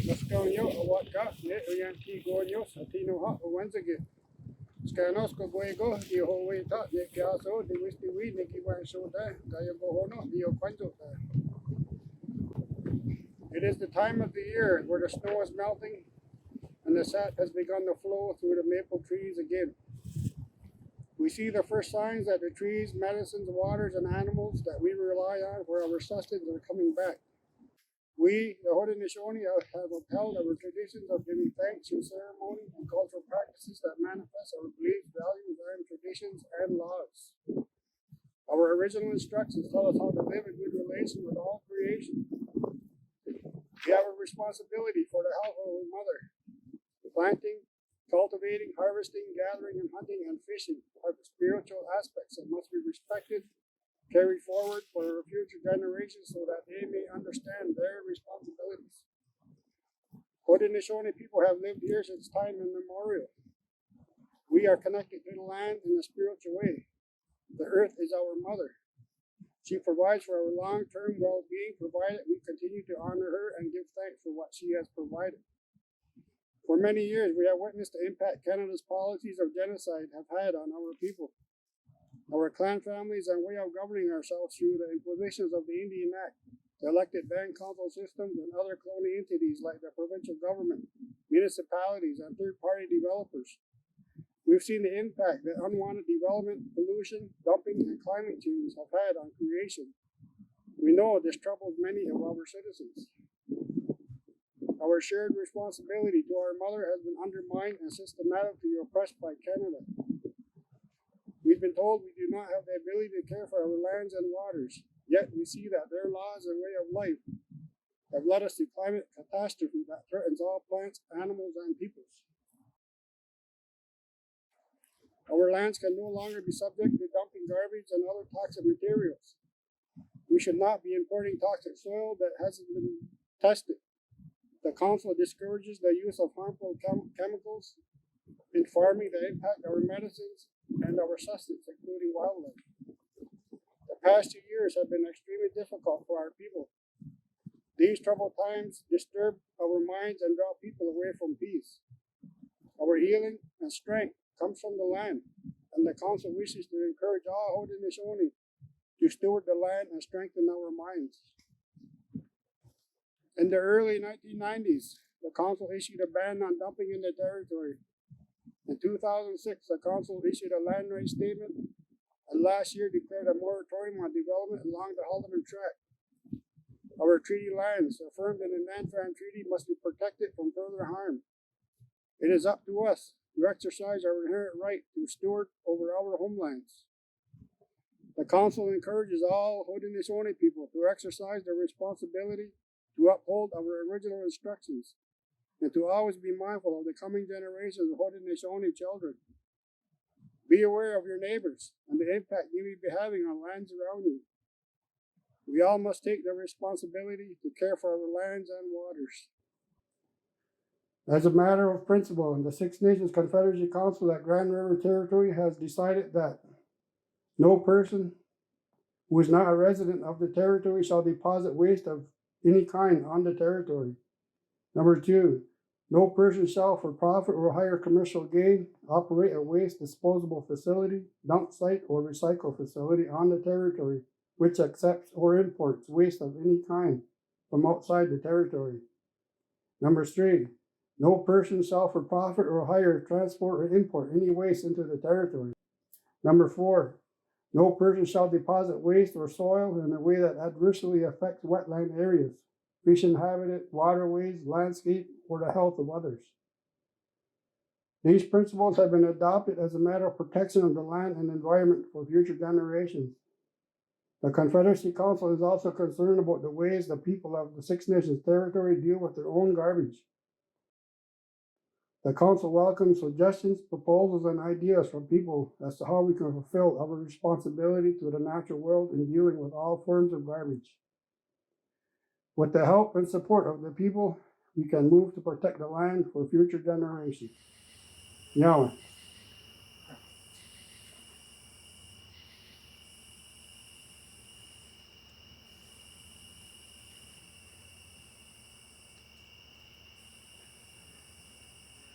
Mascaño, Awaka, Yankee Gonios, Atino Hot, Wenzage. Scanosco Guego, Deyohowe, Yakiaso, the Wisty Weed, Niki Wanshoda, Dayagohono, Dioquanto. It is the time of the year where the snow is melting and the sap has begun to flow through the maple trees again. We see the first signs that the trees, medicines, waters, and animals that we rely on for our sustenance are coming back. We, the Haudenosaunee, have upheld our traditions of giving thanks through ceremony and cultural practices that manifest our beliefs, values, and traditions and laws. Our original instructions tell us how to live in good relation with all creation. We have a responsibility for the health of our mother. Planting, cultivating, harvesting, gathering, and hunting and fishing are spiritual aspects that must be respected, carried forward for our future generations so that they may understand their responsibilities. Haudenosaunee people have lived here since time immemorial. We are connected to the land in a spiritual way. The earth is our mother. She provides for our long-term well-being, provided we continue to honor her and give thanks for what she has provided. For many years, we have witnessed the impact Canada's policies of genocide have had on our people. Our clan families and way of governing ourselves through the impositions of the Indian Act, the elected band council systems, and other colonial entities like the provincial government, municipalities, and third-party developers. We've seen the impact that unwanted development, pollution, dumping, and climate change have had on creation. We know this troubles many of our citizens. Our shared responsibility to our mother has been undermined and systematically oppressed by Canada. We've been told we do not have the ability to care for our lands and waters, yet we see that their laws and way of life have led us to climate catastrophe that threatens all plants, animals, and peoples. Our lands can no longer be subject to dumping garbage and other toxic materials. We should not be importing toxic soil that hasn't been tested. The Council discourages the use of harmful chemicals in farming that impact our medicines and our sustenance, including wildlife. The past 2 years have been extremely difficult for our people. These troubled times disturb our minds and draw people away from peace. Our healing and strength comes from the land, and the Council wishes to encourage all Haudenosaunee to steward the land and strengthen our minds. In the early 1990s, the Council issued a ban on dumping in the territory. In 2006, the Council issued a land rights statement, and last year declared a moratorium on development along the Haudenosaunee Tract. Our treaty lands, affirmed in the Nan-Fran Treaty, must be protected from further harm. It is up to us to exercise our inherent right to steward over our homelands. The Council encourages all Haudenosaunee people to exercise their responsibility to uphold our original instructions and to always be mindful of the coming generations of Haudenosaunee children. Be aware of your neighbors and the impact you may be having on lands around you. We all must take the responsibility to care for our lands and waters. As a matter of principle, the Six Nations Confederacy Council at Grand River Territory has decided that no person who is not a resident of the territory shall deposit waste of any kind on the territory. Number 2, no person shall, for profit or higher commercial gain, operate a waste disposable facility, dump site, or recycle facility on the territory which accepts or imports waste of any kind from outside the territory. Number 3, no person shall, for profit or hire, transport or import any waste into the territory. Number 4, no person shall deposit waste or soil in a way that adversely affects wetland areas, fish habitat, waterways, landscape, or the health of others. These principles have been adopted as a matter of protection of the land and environment for future generations. The Confederacy Council is also concerned about the ways the people of the Six Nations territory deal with their own garbage. The Council welcomes suggestions, proposals, and ideas from people as to how we can fulfill our responsibility to the natural world in dealing with all forms of garbage. With the help and support of the people, we can move to protect the land for future generations. Yawa.